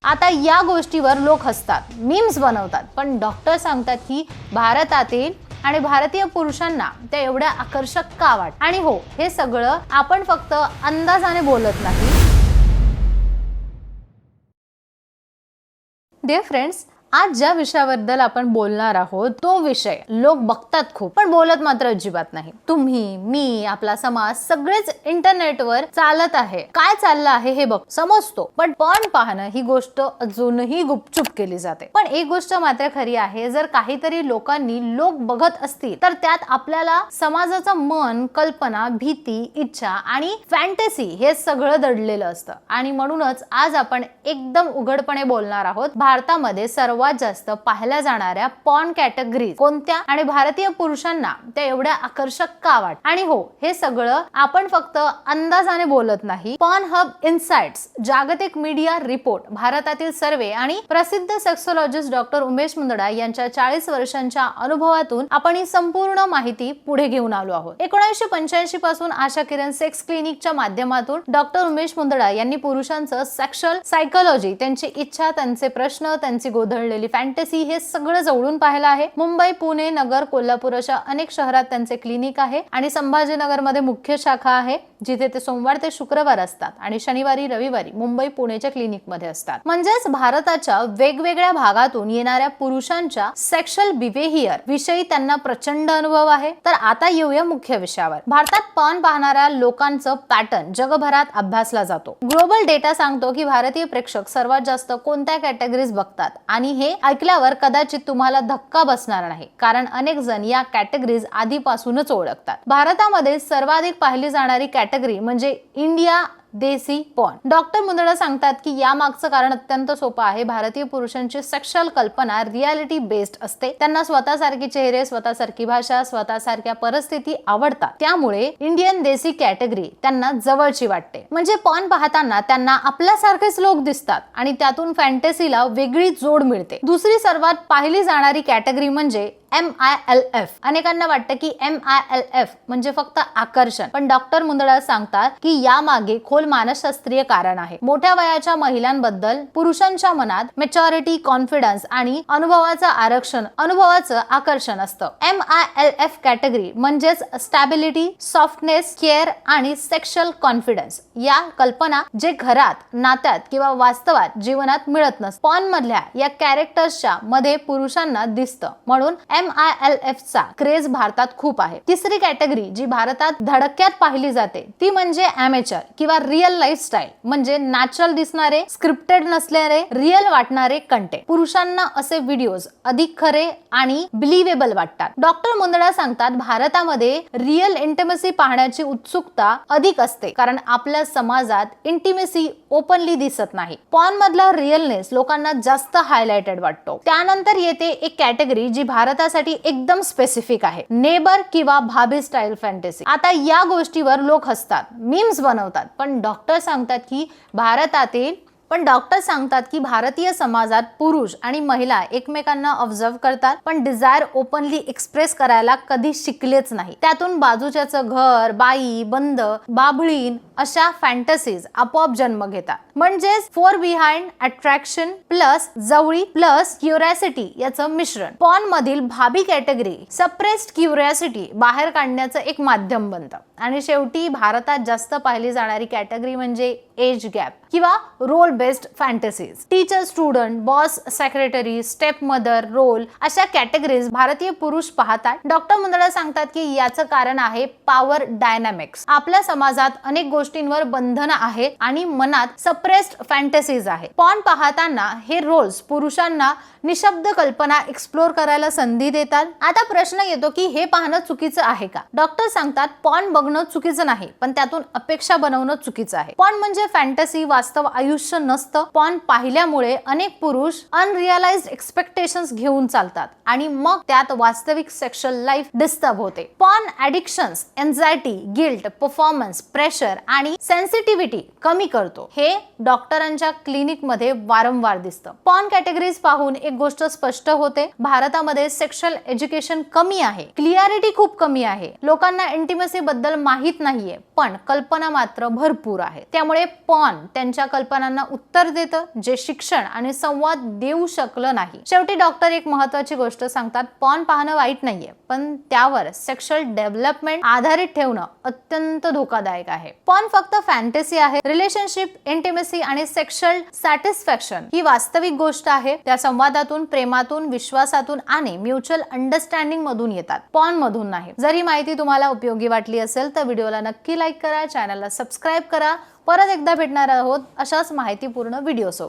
आता या गोष्टीवर लोक हसतात, मीम्स बनवतात, पण डॉक्टर सांगतात की भारतातील आणि भारतीय पुरुषांना ते एवढ्या आकर्षक का वाटतं। आणि हो, हे सगळं आपण फक्त अंदाजाने बोलत नाही। डिअर फ्रेंड्स, आज ज्या विषयाबद्दल आपण बोलणार आहोत तो विषय लोक बघतात खूप, पण बोलत मात्र अजिबात नाही। तुम्ही, मी, आपला समाज सगळेच इंटरनेटवर चालत आहे। काय चाललं आहे हे बघ समजतो, पण पाहणं ही गोष्ट अजूनही गुपचूप केली जाते। पण एक गोष्ट मात्र खरी आहे, जर काहीतरी लोकांनी लोक बघत असतील तर त्यात आपल्याला समाजाचं मन, कल्पना, भीती, इच्छा आणि फॅन्टसी हे सगळं दडलेलं असतं। आणि म्हणूनच आज आपण एकदम उघडपणे बोलणार आहोत भारतामध्ये सर्वात जास्त पाहिल्या जाणाऱ्या पॉर्न कॅटेगरीज कोणत्या आणि भारतीय पुरुषांना त्या एवढ्या आकर्षक का वाटतात। आणि हो, हे सगळं आपण फक्त अंदाजाने बोलत नाही। पॉर्नहब इनसाइट्स जागतिक मीडिया रिपोर्ट, भारतातील सर्वे आणि प्रसिद्ध सेक्सोलॉजिस्ट डॉक्टर उमेश मुंदडा यांच्या 40 वर्षांच्या अनुभवातून आपण ही संपूर्ण माहिती पुढे घेऊन आलो आहोत। 1985 पासून आशा किरण सेक्स क्लिनिकच्या माध्यमातून डॉक्टर उमेश मुंदडा यांनी पुरुषांचं सेक्शुअल सायकोलॉजी, त्यांची इच्छा, त्यांचे प्रश्न, त्यांची गोधळलेली फॅन्टसी हे सगळं जवळून पाहिलं आहे। मुंबई, पुणे, नगर, कोल्हापूर अशा अनेक शहरात त्यांचे क्लिनिक आहे आणि संभाजीनगर मध्ये मुख्य शाखा आहे, जिथे ते सोमवार ते शुक्रवार असतात आणि शनिवारी रविवारी मुंबई, पुणेच्या क्लिनिक मध्ये असतात। म्हणजेच भारताच्या वेगवेगळ्या भागातून येणाऱ्या पुरुषांच्या सेक्शुअल बिहेवियर विषयी त्यांना प्रचंड अनुभव आहे। तर आता येऊया मुख्य विषयावर। भारतात पॉर्न पाहणाऱ्या लोकांचं पॅटर्न जगभरात अभ्यासला जातो। ग्लोबल डेटा सांगतो की भारतीय प्रेक्षक सर्वात जास्त कोणत्या कॅटेगरीज बघतात, आणि हे ऐकल्यावर कदाचित तुम्हाला धक्का बसणार नाही, कारण अनेक जण या कॅटेगरीज आधीपासूनच ओळखतात। भारतामध्ये सर्वाधिक पाहिली जाणारी कॅटेगरी म्हणजे इंडिया देसी पॉर्न। डॉक्टर मुंदडा सांगतात की या मागचं कारण अत्यंत सोपं आहे। भारतीय पुरुषांची सेक्शुअल कल्पना रियालिटी बेस्ड असते। त्यांना स्वतःसारखे चेहरे, स्वतःसारखी भाषा, स्वतःसारख्या परिस्थिती आवडतात, त्यामुळे इंडियन देसी कॅटेगरी त्यांना जवळची वाटते। म्हणजे पॉर्न पाहताना त्यांना आपल्यासारखेच लोक दिसतात आणि त्यातून फॅन्टसीला वेगळी जोड मिळते। दुसरी सर्वात पाहिली जाणारी कॅटेगरी म्हणजे MILF। अनेकांना वाटतं की MILF म्हणजे फक्त आकर्षण, पण डॉक्टर मुंदडा सांगतात की यामागे खोल मानसशास्त्रीय कारण आहे। मोठ्या वयाच्या महिलांबद्दल पुरुषांच्या मनात मॅच्युरिटी, कॉन्फिडन्स आणि अनुभवाचं आकर्षण असतं। MILF कॅटेगरी म्हणजेच स्टॅबिलिटी, सॉफ्टनेस, केअर आणि सेक्शुअल कॉन्फिडन्स या कल्पना जे घरात, नात्यात किंवा वास्तवात जीवनात मिळत नसतात। पॉर्न मधल्या या कॅरेक्टर्सच्या मध्ये पुरुषांना दिसतं, म्हणून MILF चा क्रेज भारतात खूप आहे। तिसरी कॅटेगरी जी भारतात धडक्यात पाहिली जाते ती म्हणजे अमेचर किंवा रिअल लाईफस्टाईल, म्हणजे नॅचरल दिसणारे, स्क्रिप्टेड नसणारे, रिअल वाटणारे कंटेंट। पुरुषांना असे व्हिडिओज अधिक खरे आणि बिलिव्हेबल वाटतात। डॉक्टर मुंदडा सांगतात भारतामध्ये रिअल इंटिमेसी पाहण्याची उत्सुकता अधिक असते, कारण आपल्या समाजात इंटिमेसी ओपनली दिसत नाही। पॉर्न मधला रिअलनेस लोकांना जास्त हायलाइटेड वाटतो। त्यानंतर येते एक कॅटेगरी जी भारतासाठी एकदम स्पेसिफिक आहे, नेबर किंवा भाभी स्टाईल फॅन्टसी। आता या गोष्टीवर लोक हसतात, मीम्स बनवतात, पण डॉक्टर सांगतात की भारतीय समाजात पुरुष आणि महिला एकमेकांना ऑब्झर्व करतात, पण डिझायर ओपनली एक्सप्रेस करायला कधी शिकलेच नाही। त्यातून बाजूच्याचं घर, बाई, बंद, बाभळीन अशा फॅन्टसीज आपोआप जन्म घेतात। म्हणजेच फोर बिहाइंड अट्रॅक्शन प्लस जवळी प्लस क्युरिओसिटी याचं मिश्रण। पॉर्न मधील भाभी कॅटेगरी सप्रेस्ड क्युरिओसिटी बाहेर काढण्याचं एक माध्यम बनतं। आणि शेवटी भारतात जास्त पाहिली जाणारी कॅटेगरी म्हणजे एज गॅप किंवा role based fantasies. Teacher, student, boss, secretary, stepmother role अशा कॅटेगरीज भारतीय पुरुष पाहतात। डॉक्टर मुंदडा सांगतात की याचं कारण आहे पॉवर डायनामिक्स। आपल्या समाजात अनेक गोष्टींवर बंधनं आहेत आणि मनात सप्रेस्ड फॅन्टसीज आहेत। पॉर्न पाहताना हे रोल्स पुरुषांना निशब्द कल्पना एक्सप्लोर करायला संधी देतात। आता प्रश्न येतो की हे पाहणं चुकीचं आहे का? डॉक्टर सांगतात पॉर्न बघणं चुकीचं नाही, पण त्यातून अपेक्षा बनवणं चुकीचं आहे। पॉर्न म्हणजे फॅन्टसी, वास्तव आयुष्य नसतं। पॉर्न पाहिल्यामुळे अनेक पुरुष अनरिअलाइज्ड एक्सपेक्टेशन्स घेऊन चालतात आणि मग त्यात वास्तविक सेक्शुअल लाईफ डिस्टर्ब होते। Porn addictions anxiety, guilt, performance, pressure आणि सेन्सिटिव्हिटी कमी करतो। हे डॉक्टरांच्या क्लिनिक मध्ये वारंवार दिसतं. पॉर्न कॅटेगरीज पाहून एक गोष्ट स्पष्ट होते, भारतामध्ये सेक्शुअल एज्युकेशन कमी आहे, क्लिअरिटी खूप कमी आहे, लोकांना इंटिमसी बद्दल माहित नाहीये, पण कल्पना मात्र भरपूर आहे. त्यामुळे पॉर्न त्यांच्या कल्पनांना उत्तर देतं जे शिक्षण आणि संवाद देऊ शकलं नाही. शेवटी डॉक्टर एक महत्त्वाची गोष्ट सांगतात, पॉर्न पाहणं वाईट नाहीये, पण त्यावर सेक्शुअल डेव्हलपमेंट आधारित ठेवणं अत्यंत धोकादायक आहे. पॉर्न फक्त फॅन्टसी आहे. रिलेशनशिप, इंटिमेसी आणि सेक्शुअल सॅटिस्फॅक्शन ही वास्तविक गोष्ट आहे. त्या संवादातून, प्रेमातून, विश्वासातून आणि म्युच्युअल अंडरस्टँडिंग मधून येतात, पॉर्न मधून नाही. जर ही माहिती तुम्हाला उपयोगी वाटली असेल तर व्हिडिओला नक्की लाईक करा, चॅनलला सबस्क्राईब करा. परत एकदा भेटणार आहोत अशाच माहितीपूर्ण व्हिडिओ सोबत.